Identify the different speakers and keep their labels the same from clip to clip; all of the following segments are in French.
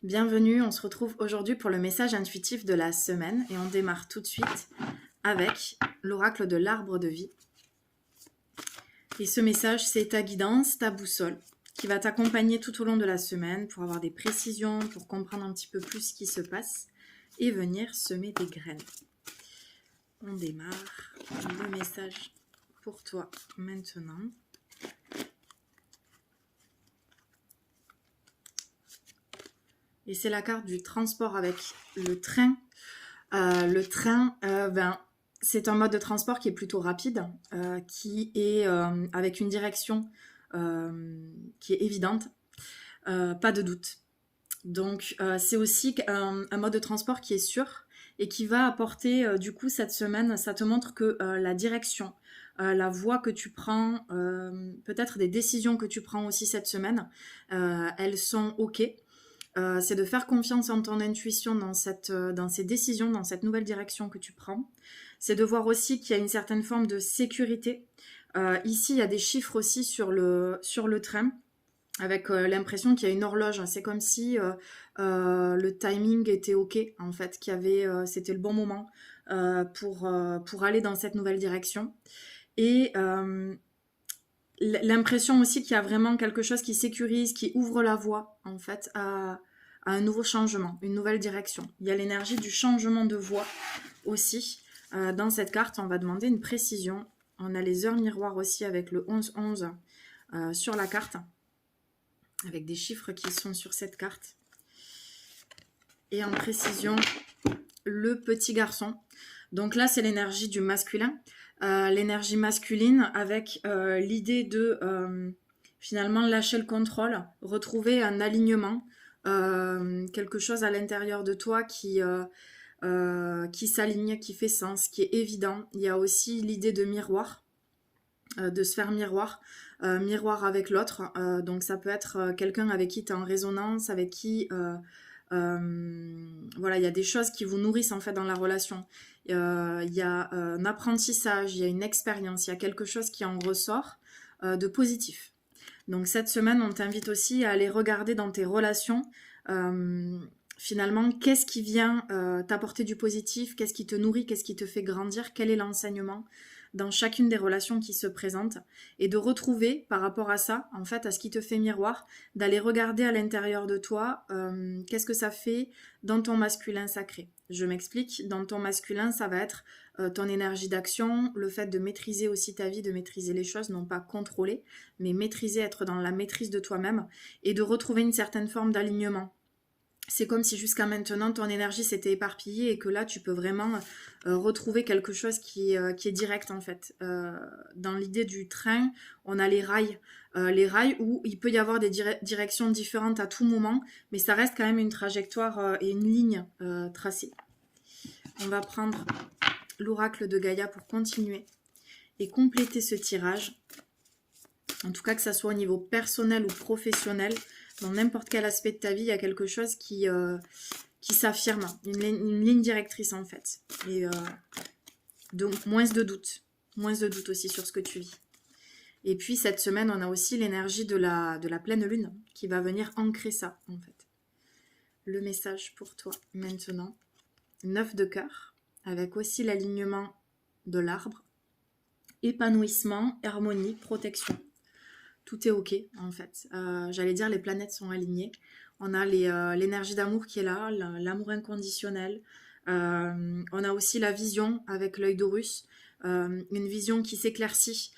Speaker 1: Bienvenue, on se retrouve aujourd'hui pour le message intuitif de la semaine et on démarre tout de suite avec l'oracle de l'arbre de vie. Et ce message, c'est ta guidance, ta boussole, qui va t'accompagner tout au long de la semaine pour avoir des précisions, pour comprendre un petit peu plus ce qui se passe et venir semer des graines. On démarre le message pour toi maintenant. Et c'est la carte du transport avec le train. C'est un mode de transport qui est plutôt rapide, qui est avec une direction qui est évidente, pas de doute. Donc c'est aussi un mode de transport qui est sûr et qui va apporter du coup cette semaine, ça te montre que la direction, la voie que tu prends, peut-être des décisions que tu prends aussi cette semaine, elles sont ok. C'est de faire confiance en ton intuition dans ces décisions, dans cette nouvelle direction que tu prends. C'est de voir aussi qu'il y a une certaine forme de sécurité. Ici, il y a des chiffres aussi sur le train, avec l'impression qu'il y a une horloge. C'est comme si le timing était ok, en fait, c'était le bon moment pour aller dans cette nouvelle direction. Et l'impression aussi qu'il y a vraiment quelque chose qui sécurise, qui ouvre la voie, en fait, à un nouveau changement, une nouvelle direction. Il y a l'énergie du changement de voie aussi. Dans cette carte, on va demander une précision. On a les heures miroirs aussi avec le 11-11 sur la carte, avec des chiffres qui sont sur cette carte. Et en précision, le petit garçon. Donc là, c'est l'énergie du masculin. L'énergie masculine avec l'idée de finalement lâcher le contrôle, retrouver un alignement, quelque chose à l'intérieur de toi qui s'aligne, qui fait sens, qui est évident. Il y a aussi l'idée de miroir, de se faire miroir, miroir avec l'autre. Donc ça peut être quelqu'un avec qui tu es en résonance, avec qui voilà, il y a des choses qui vous nourrissent en fait dans la relation. Il y a un apprentissage, il y a une expérience, il y a quelque chose qui en ressort de positif. Donc cette semaine, on t'invite aussi à aller regarder dans tes relations finalement qu'est-ce qui vient t'apporter du positif, qu'est-ce qui te nourrit, qu'est-ce qui te fait grandir, quel est l'enseignement dans chacune des relations qui se présentent, et de retrouver par rapport à ça, en fait, à ce qui te fait miroir, d'aller regarder à l'intérieur de toi, qu'est-ce que ça fait dans ton masculin sacré. Je m'explique, dans ton masculin, ça va être ton énergie d'action, le fait de maîtriser aussi ta vie, de maîtriser les choses, non pas contrôler, mais maîtriser, être dans la maîtrise de toi-même, et de retrouver une certaine forme d'alignement. C'est comme si jusqu'à maintenant ton énergie s'était éparpillée et que là tu peux vraiment retrouver quelque chose qui est direct en fait. Dans l'idée du train, on a les rails où il peut y avoir des directions différentes à tout moment, mais ça reste quand même une trajectoire et une ligne tracée. On va prendre l'oracle de Gaïa pour continuer et compléter ce tirage. En tout cas, que ça soit au niveau personnel ou professionnel, dans n'importe quel aspect de ta vie, il y a quelque chose qui s'affirme, une ligne directrice en fait. Et donc moins de doute aussi sur ce que tu vis. Et puis cette semaine, on a aussi l'énergie de la pleine lune qui va venir ancrer ça en fait. Le message pour toi maintenant, 9 de cœur, avec aussi l'alignement de l'arbre, épanouissement, harmonie, protection. Tout est ok en fait. J'allais dire les planètes sont alignées. On a l'énergie d'amour qui est là, l'amour inconditionnel. On a aussi la vision avec l'œil d'Horus, une vision qui s'éclaircit.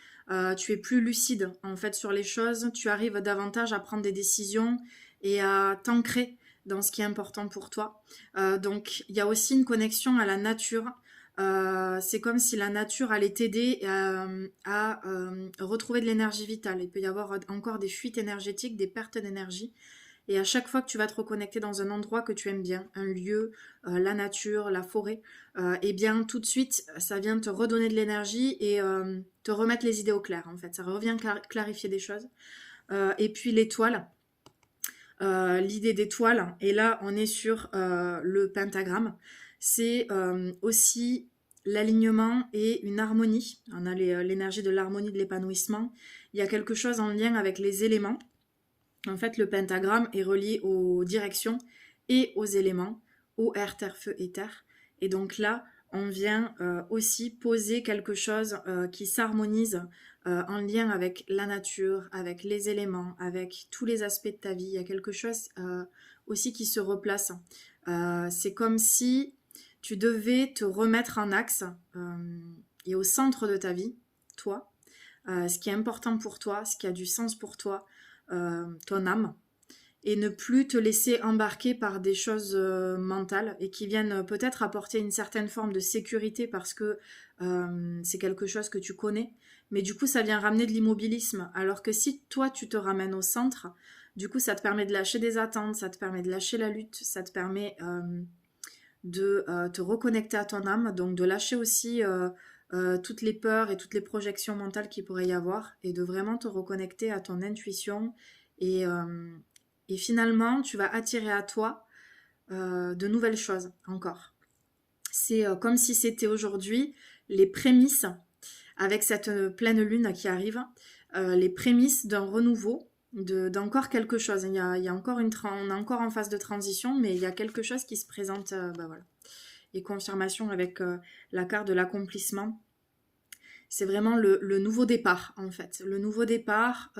Speaker 1: Tu es plus lucide en fait sur les choses. Tu arrives davantage à prendre des décisions et à t'ancrer dans ce qui est important pour toi. Donc il y a aussi une connexion à la nature. C'est comme si la nature allait t'aider à retrouver de l'énergie vitale. Il peut y avoir encore des fuites énergétiques, des pertes d'énergie. Et à chaque fois que tu vas te reconnecter dans un endroit que tu aimes bien, un lieu, la nature, la forêt, eh bien tout de suite, ça vient te redonner de l'énergie et te remettre les idées au clair en fait. Ça revient clarifier des choses. Et puis l'étoile, l'idée d'étoile, et là on est sur le pentagramme, c'est aussi l'alignement et une harmonie. On a l'énergie de l'harmonie, de l'épanouissement. Il y a quelque chose en lien avec les éléments. En fait, le pentagramme est relié aux directions et aux éléments, eau, air, terre, feu et terre. Et donc là, on vient aussi poser quelque chose qui s'harmonise en lien avec la nature, avec les éléments, avec tous les aspects de ta vie. Il y a quelque chose aussi qui se replace. C'est comme si tu devais te remettre en axe et au centre de ta vie, toi, ce qui est important pour toi, ce qui a du sens pour toi, ton âme, et ne plus te laisser embarquer par des choses mentales et qui viennent peut-être apporter une certaine forme de sécurité parce que c'est quelque chose que tu connais, mais du coup ça vient ramener de l'immobilisme, alors que si toi tu te ramènes au centre, du coup ça te permet de lâcher des attentes, ça te permet de lâcher la lutte, ça te permet de te reconnecter à ton âme, donc de lâcher aussi toutes les peurs et toutes les projections mentales qu'il pourrait y avoir et de vraiment te reconnecter à ton intuition et finalement tu vas attirer à toi de nouvelles choses encore. C'est comme si c'était aujourd'hui les prémices, avec cette pleine lune qui arrive, les prémices d'un renouveau, d'encore quelque chose. Il y a encore on est encore en phase de transition, mais il y a quelque chose qui se présente, voilà. Et confirmation avec la carte de l'accomplissement. C'est vraiment le nouveau départ, en fait. Le nouveau départ,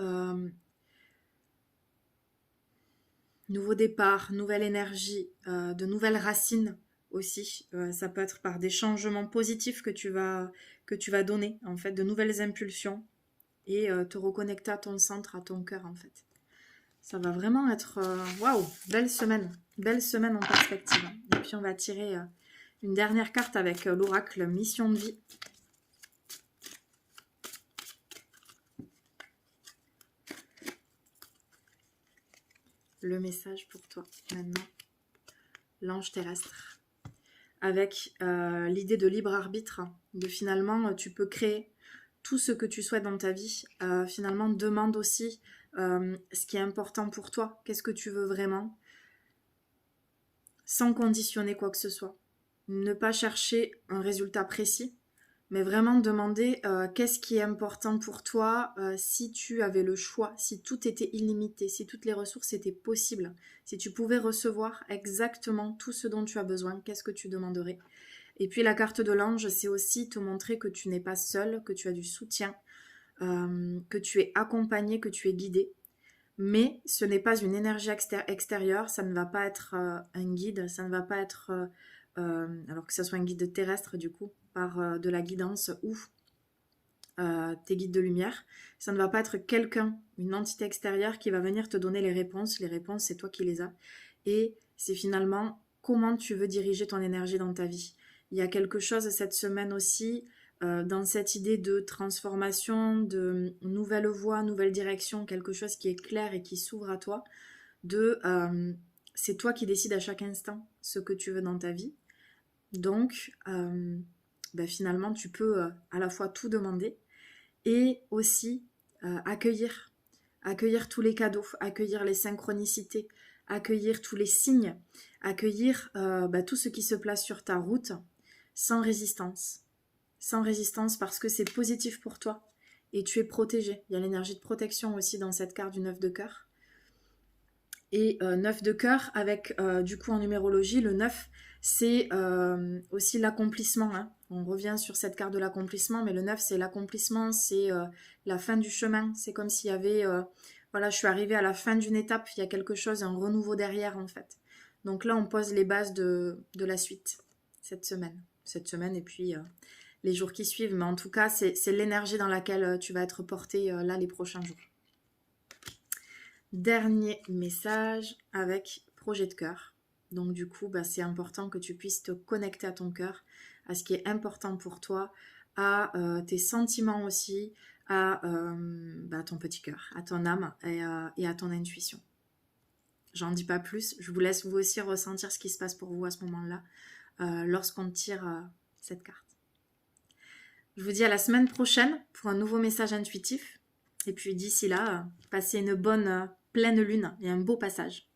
Speaker 1: nouvelle énergie, de nouvelles racines aussi. Ça peut être par des changements positifs que tu vas donner, en fait, de nouvelles impulsions et te reconnecter à ton centre, à ton cœur, en fait. Ça va vraiment être... Waouh, belle semaine en perspective. Et puis on va tirer une dernière carte avec l'oracle Mission de vie. Le message pour toi maintenant. L'ange terrestre. Avec l'idée de libre arbitre, de finalement tu peux créer tout ce que tu souhaites dans ta vie. Finalement demande aussi ce qui est important pour toi. Qu'est-ce que tu veux vraiment? Sans conditionner quoi que ce soit. Ne pas chercher un résultat précis, mais vraiment demander qu'est-ce qui est important pour toi si tu avais le choix, si tout était illimité, si toutes les ressources étaient possibles, si tu pouvais recevoir exactement tout ce dont tu as besoin, qu'est-ce que tu demanderais? Et puis la carte de l'ange, c'est aussi te montrer que tu n'es pas seul, que tu as du soutien, que tu es accompagné, que tu es guidé. Mais ce n'est pas une énergie extérieure, ça ne va pas être un guide, ça ne va pas être, alors que ce soit un guide terrestre du coup, par de la guidance ou tes guides de lumière, ça ne va pas être quelqu'un, une entité extérieure qui va venir te donner les réponses c'est toi qui les as. Et c'est finalement comment tu veux diriger ton énergie dans ta vie. Il y a quelque chose cette semaine aussi dans cette idée de transformation, de nouvelle voie, nouvelle direction, quelque chose qui est clair et qui s'ouvre à toi, c'est toi qui décides à chaque instant ce que tu veux dans ta vie. Donc, finalement, tu peux à la fois tout demander et aussi accueillir tous les cadeaux, accueillir les synchronicités, accueillir tous les signes, accueillir tout ce qui se place sur ta route sans résistance. Sans résistance parce que c'est positif pour toi et tu es protégé. Il y a l'énergie de protection aussi dans cette carte du 9 de cœur. Et 9 de cœur avec du coup en numérologie, le 9 c'est aussi l'accomplissement. Hein. On revient sur cette carte de l'accomplissement, mais le 9 c'est l'accomplissement, c'est la fin du chemin. C'est comme s'il y avait, voilà, je suis arrivée à la fin d'une étape, il y a quelque chose, un renouveau derrière en fait. Donc là on pose les bases de la suite cette semaine et puis les jours qui suivent, mais en tout cas, c'est l'énergie dans laquelle tu vas être porté là les prochains jours. Dernier message avec projet de cœur. Donc du coup, c'est important que tu puisses te connecter à ton cœur, à ce qui est important pour toi, à tes sentiments aussi, à ton petit cœur, à ton âme et à ton intuition. J'en dis pas plus, je vous laisse vous aussi ressentir ce qui se passe pour vous à ce moment-là, lorsqu'on tire cette carte. Je vous dis à la semaine prochaine pour un nouveau message intuitif. Et puis d'ici là, passez une bonne pleine lune et un beau passage.